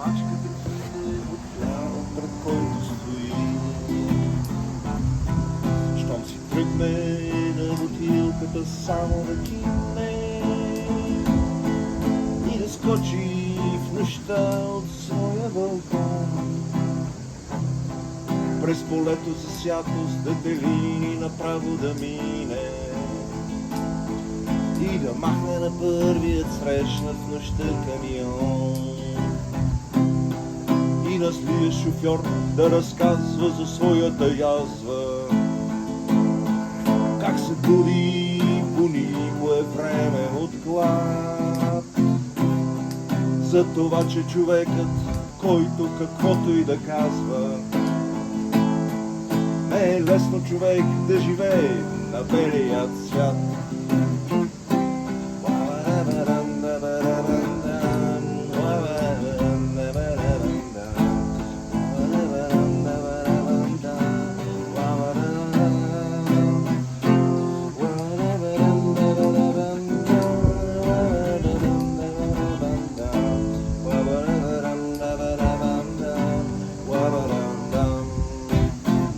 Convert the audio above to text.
мачката кине от хляба, пред който стои. Щом си тръгне на бутилката само да кимне и да скочи в нощта от своя балкон. През полето засято с детелини направо да мине и да махне на първият срещнат в нощта камион. И на злия шофьор да разказва за своята язва, как се буди по никое време от глад. За това, че човекът, който каквото и да казва, не е лесно човек да живее на белият свят.